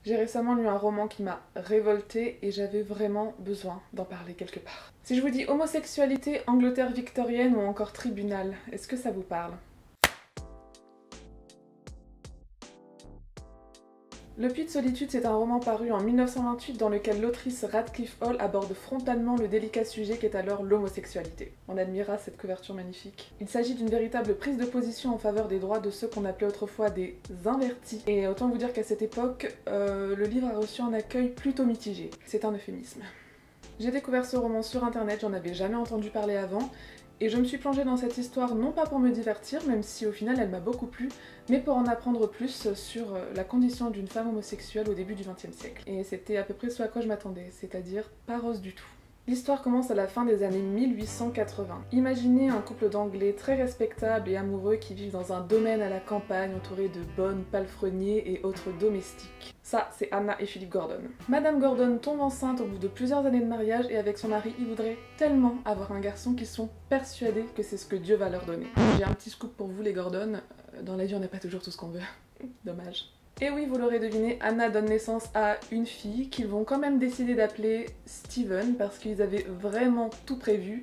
J'ai récemment lu un roman qui m'a révoltée et j'avais vraiment besoin d'en parler quelque part. Si je vous dis homosexualité, Angleterre victorienne ou encore tribunal, est-ce que ça vous parle? Le Puits de Solitude, c'est un roman paru en 1928 dans lequel l'autrice Radcliffe Hall aborde frontalement le délicat sujet qu'est alors l'homosexualité. On admirera cette couverture magnifique. Il s'agit d'une véritable prise de position en faveur des droits de ceux qu'on appelait autrefois des invertis. Et autant vous dire qu'à cette époque, le livre a reçu un accueil plutôt mitigé. C'est un euphémisme. J'ai découvert ce roman sur internet, j'en avais jamais entendu parler avant, et je me suis plongée dans cette histoire non pas pour me divertir, même si au final elle m'a beaucoup plu, mais pour en apprendre plus sur la condition d'une femme homosexuelle au début du XXe siècle. Et c'était à peu près ce à quoi je m'attendais, c'est-à-dire pas rose du tout. L'histoire commence à la fin des années 1880. Imaginez un couple d'anglais très respectables et amoureux qui vivent dans un domaine à la campagne entouré de bonnes palefreniers et autres domestiques. Ça, c'est Anna et Philip Gordon. Madame Gordon tombe enceinte au bout de plusieurs années de mariage et avec son mari, ils voudraient tellement avoir un garçon qu'ils sont persuadés que c'est ce que Dieu va leur donner. J'ai un petit scoop pour vous les Gordon, dans la vie on n'a pas toujours tout ce qu'on veut. Dommage. Et oui, vous l'aurez deviné, Anna donne naissance à une fille qu'ils vont quand même décider d'appeler Steven parce qu'ils avaient vraiment tout prévu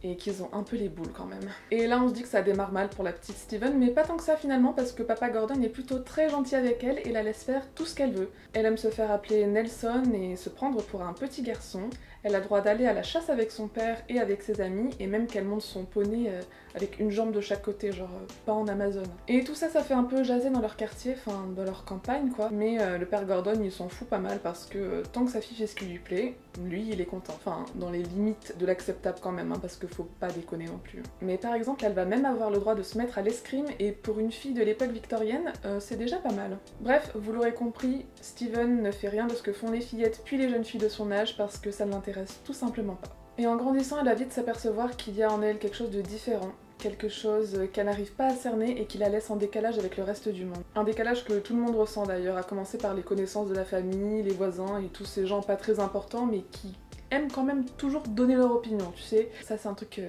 et qu'ils ont un peu les boules quand même. Et là on se dit que ça démarre mal pour la petite Steven, mais pas tant que ça finalement parce que papa Gordon est plutôt très gentil avec elle et la laisse faire tout ce qu'elle veut. Elle aime se faire appeler Nelson et se prendre pour un petit garçon. Elle a le droit d'aller à la chasse avec son père et avec ses amis, et même qu'elle monte son poney avec une jambe de chaque côté, genre pas en Amazon. Et tout ça, ça fait un peu jaser dans leur quartier, enfin dans leur campagne quoi. Mais le père Gordon il s'en fout pas mal parce que tant que sa fille fait ce qui lui plaît, lui il est content. Enfin dans les limites de l'acceptable quand même, hein, parce que faut pas déconner non plus. Mais par exemple elle va même avoir le droit de se mettre à l'escrime, et pour une fille de l'époque victorienne, c'est déjà pas mal. Bref, vous l'aurez compris, Steven ne fait rien de ce que font les fillettes puis les jeunes filles de son âge parce que ça ne l'intéresse tout simplement pas. Et en grandissant, elle a vite s'apercevoir qu'il y a en elle quelque chose de différent, quelque chose qu'elle n'arrive pas à cerner et qui la laisse en décalage avec le reste du monde. Un décalage que tout le monde ressent d'ailleurs, à commencer par les connaissances de la famille, les voisins et tous ces gens pas très importants mais qui aiment quand même toujours donner leur opinion, tu sais. Ça c'est un truc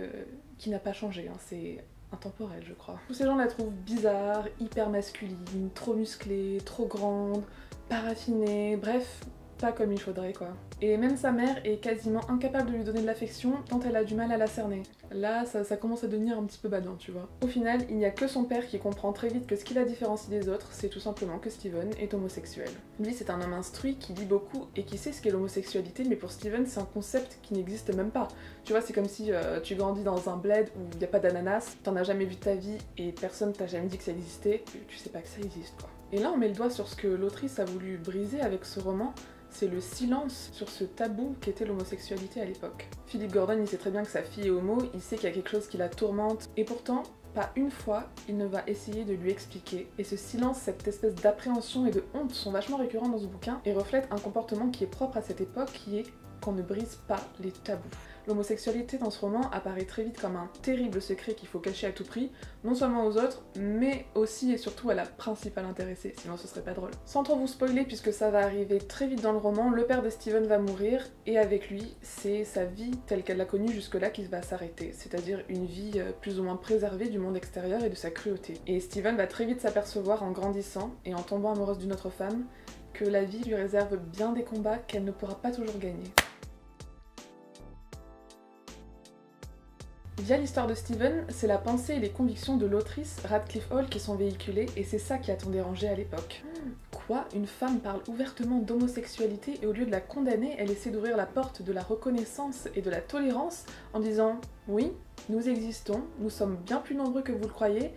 qui n'a pas changé, hein. C'est intemporel je crois. Tous ces gens la trouvent bizarre, hyper masculine, trop musclée, trop grande, pas raffinée, bref, pas comme il faudrait quoi. Et même sa mère est quasiment incapable de lui donner de l'affection tant elle a du mal à la cerner. Là, ça commence à devenir un petit peu badant, tu vois. Au final, il n'y a que son père qui comprend très vite que ce qui la différencie des autres, c'est tout simplement que Steven est homosexuel. Lui, c'est un homme instruit qui lit beaucoup et qui sait ce qu'est l'homosexualité, mais pour Steven, c'est un concept qui n'existe même pas. Tu vois, c'est comme si tu grandis dans un bled où il n'y a pas d'ananas, t'en as jamais vu de ta vie et personne t'a jamais dit que ça existait, tu sais pas que ça existe quoi. Et là, on met le doigt sur ce que l'autrice a voulu briser avec ce roman, c'est le silence sur ce tabou qu'était l'homosexualité à l'époque. Philip Gordon, il sait très bien que sa fille est homo, il sait qu'il y a quelque chose qui la tourmente, et pourtant, pas une fois, il ne va essayer de lui expliquer. Et ce silence, cette espèce d'appréhension et de honte sont vachement récurrents dans ce bouquin, et reflètent un comportement qui est propre à cette époque, qui est qu'on ne brise pas les tabous. L'homosexualité dans ce roman apparaît très vite comme un terrible secret qu'il faut cacher à tout prix, non seulement aux autres, mais aussi et surtout à la principale intéressée, sinon ce serait pas drôle. Sans trop vous spoiler, puisque ça va arriver très vite dans le roman, le père de Steven va mourir, et avec lui, c'est sa vie telle qu'elle l'a connue jusque-là qui va s'arrêter, c'est-à-dire une vie plus ou moins préservée du monde extérieur et de sa cruauté. Et Steven va très vite s'apercevoir en grandissant, et en tombant amoureuse d'une autre femme, que la vie lui réserve bien des combats qu'elle ne pourra pas toujours gagner. Via l'histoire de Steven, c'est la pensée et les convictions de l'autrice Radcliffe Hall qui sont véhiculées, et c'est ça qui a tant dérangé à l'époque. Quoi ? Une femme parle ouvertement d'homosexualité et au lieu de la condamner, elle essaie d'ouvrir la porte de la reconnaissance et de la tolérance en disant « Oui, nous existons, nous sommes bien plus nombreux que vous le croyez,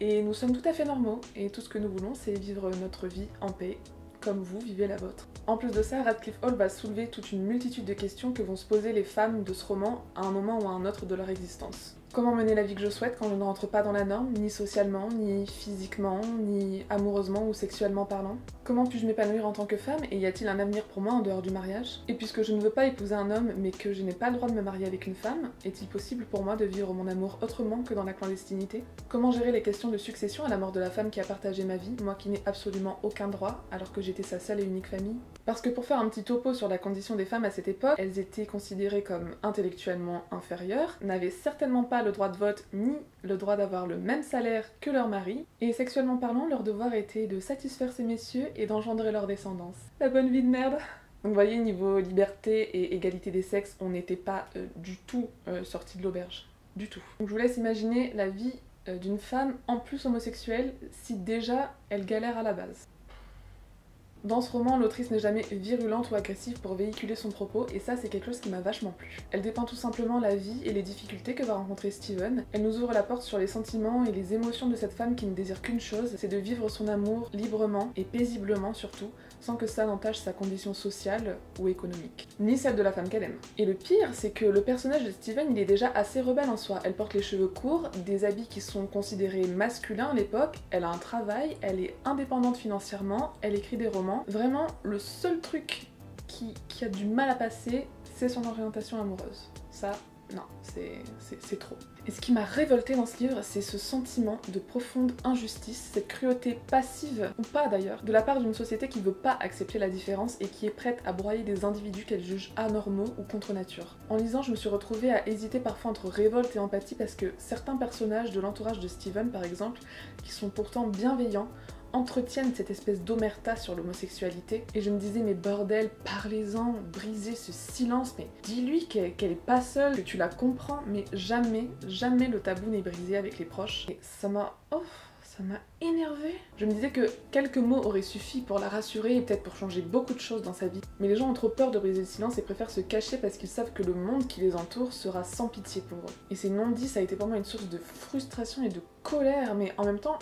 et nous sommes tout à fait normaux, et tout ce que nous voulons c'est vivre notre vie en paix, comme vous vivez la vôtre. » En plus de ça, Radcliffe Hall va soulever toute une multitude de questions que vont se poser les femmes de ce roman à un moment ou à un autre de leur existence. Comment mener la vie que je souhaite quand je ne rentre pas dans la norme, ni socialement, ni physiquement, ni amoureusement ou sexuellement parlant? Comment puis-je m'épanouir en tant que femme, et y a-t-il un avenir pour moi en dehors du mariage? Et puisque je ne veux pas épouser un homme, mais que je n'ai pas le droit de me marier avec une femme, est-il possible pour moi de vivre mon amour autrement que dans la clandestinité? Comment gérer les questions de succession à la mort de la femme qui a partagé ma vie, moi qui n'ai absolument aucun droit, alors que j'étais sa seule et unique famille? Parce que pour faire un petit topo sur la condition des femmes à cette époque, elles étaient considérées comme intellectuellement inférieures, n'avaient certainement pas pas le droit de vote ni le droit d'avoir le même salaire que leur mari, et sexuellement parlant, leur devoir était de satisfaire ces messieurs et d'engendrer leur descendance. La bonne vie de merde. Donc vous voyez, niveau liberté et égalité des sexes, on n'était pas du tout sortis de l'auberge. Du tout. Donc je vous laisse imaginer la vie d'une femme en plus homosexuelle si déjà elle galère à la base. Dans ce roman, l'autrice n'est jamais virulente ou agressive pour véhiculer son propos, et ça c'est quelque chose qui m'a vachement plu. Elle dépeint tout simplement la vie et les difficultés que va rencontrer Steven. Elle nous ouvre la porte sur les sentiments et les émotions de cette femme qui ne désire qu'une chose, c'est de vivre son amour librement et paisiblement surtout, sans que ça n'entache sa condition sociale ou économique, ni celle de la femme qu'elle aime. Et le pire, c'est que le personnage de Steven, il est déjà assez rebelle en soi. Elle porte les cheveux courts, des habits qui sont considérés masculins à l'époque, elle a un travail, elle est indépendante financièrement, elle écrit des romans. Vraiment, le seul truc qui a du mal à passer, c'est son orientation amoureuse. Ça, non, c'est trop. Et ce qui m'a révoltée dans ce livre, c'est ce sentiment de profonde injustice, cette cruauté passive, ou pas d'ailleurs, de la part d'une société qui veut pas accepter la différence et qui est prête à broyer des individus qu'elle juge anormaux ou contre nature. En lisant, je me suis retrouvée à hésiter parfois entre révolte et empathie parce que certains personnages de l'entourage de Steven, par exemple, qui sont pourtant bienveillants, entretiennent cette espèce d'omerta sur l'homosexualité, et je me disais mais bordel, parlez-en, brisez ce silence, mais dis-lui qu'elle est pas seule, que tu la comprends, mais jamais, jamais le tabou n'est brisé avec les proches. Et ça m'a énervée. Je me disais que quelques mots auraient suffi pour la rassurer et peut-être pour changer beaucoup de choses dans sa vie, mais les gens ont trop peur de briser le silence et préfèrent se cacher parce qu'ils savent que le monde qui les entoure sera sans pitié pour eux. Et ces non-dits, ça a été pour moi une source de frustration et de colère, mais en même temps,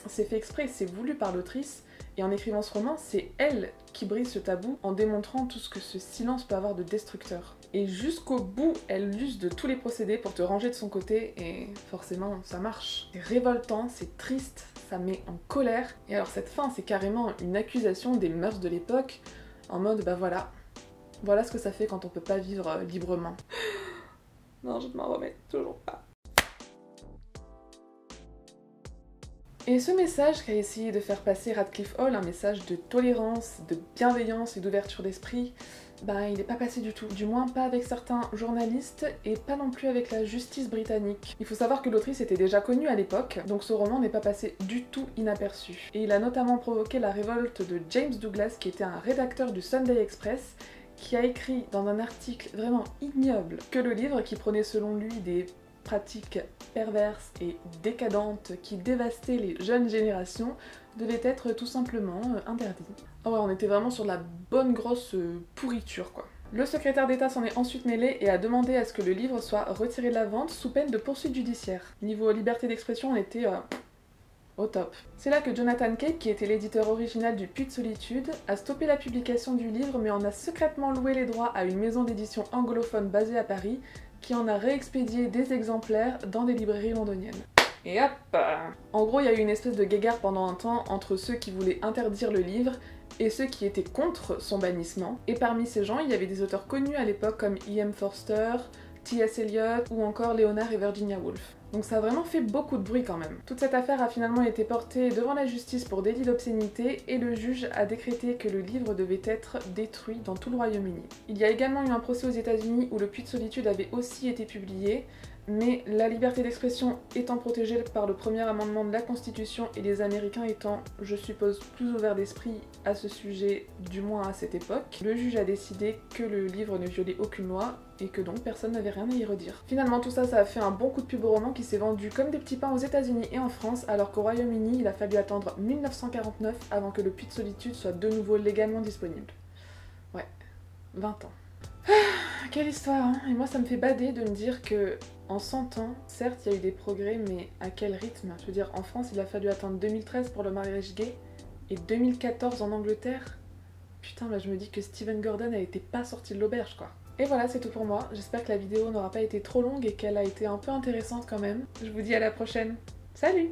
c'est fait exprès, c'est voulu par l'autrice, et en écrivant ce roman, c'est elle qui brise ce tabou en démontrant tout ce que ce silence peut avoir de destructeur. Et jusqu'au bout, elle use de tous les procédés pour te ranger de son côté, et forcément, ça marche. C'est révoltant, c'est triste, ça met en colère, et alors cette fin, c'est carrément une accusation des mœurs de l'époque, en mode bah voilà ce que ça fait quand on peut pas vivre librement. Non, je ne m'en remets toujours pas. Et ce message qu'a essayé de faire passer Radcliffe Hall, un message de tolérance, de bienveillance et d'ouverture d'esprit, bah il n'est pas passé du tout. Du moins pas avec certains journalistes et pas non plus avec la justice britannique. Il faut savoir que l'autrice était déjà connue à l'époque, donc ce roman n'est pas passé du tout inaperçu. Et il a notamment provoqué la révolte de James Douglas, qui était un rédacteur du Sunday Express, qui a écrit dans un article vraiment ignoble que le livre, qui prenait selon lui des pratiques perverses et décadentes qui dévastaient les jeunes générations, devait être tout simplement interdit. Ah ouais, on était vraiment sur de la bonne grosse pourriture quoi. Le secrétaire d'État s'en est ensuite mêlé et a demandé à ce que le livre soit retiré de la vente sous peine de poursuite judiciaire. Niveau liberté d'expression, on était au top. C'est là que Jonathan Cape, qui était l'éditeur original du Puits de Solitude, a stoppé la publication du livre mais en a secrètement loué les droits à une maison d'édition anglophone basée à Paris, qui en a réexpédié des exemplaires dans des librairies londoniennes. Et hop! En gros, il y a eu une espèce de guéguerre pendant un temps entre ceux qui voulaient interdire le livre et ceux qui étaient contre son bannissement. Et parmi ces gens, il y avait des auteurs connus à l'époque comme E.M. Forster, T.S. Eliot ou encore Leonard et Virginia Woolf. Donc ça a vraiment fait beaucoup de bruit quand même. Toute cette affaire a finalement été portée devant la justice pour délit d'obscénité et le juge a décrété que le livre devait être détruit dans tout le Royaume-Uni. Il y a également eu un procès aux États-Unis où le Puits de Solitude avait aussi été publié, mais la liberté d'expression étant protégée par le premier amendement de la Constitution et les Américains étant, je suppose, plus ouverts d'esprit à ce sujet, du moins à cette époque, le juge a décidé que le livre ne violait aucune loi et que donc personne n'avait rien à y redire. Finalement tout ça, ça a fait un bon coup de pub au roman qui s'est vendu comme des petits pains aux États-Unis et en France, alors qu'au Royaume-Uni, il a fallu attendre 1949 avant que le Puits de Solitude soit de nouveau légalement disponible. Ouais, 20 ans. Quelle histoire, hein. Et moi ça me fait bader de me dire que en 100 ans, certes il y a eu des progrès, mais à quel rythme? Je veux dire, en France il a fallu attendre 2013 pour le mariage gay, et 2014 en Angleterre. Putain, bah je me dis que Steven Gordon a été pas sorti de l'auberge quoi. Et voilà, c'est tout pour moi. J'espère que la vidéo n'aura pas été trop longue et qu'elle a été un peu intéressante quand même. Je vous dis à la prochaine. Salut!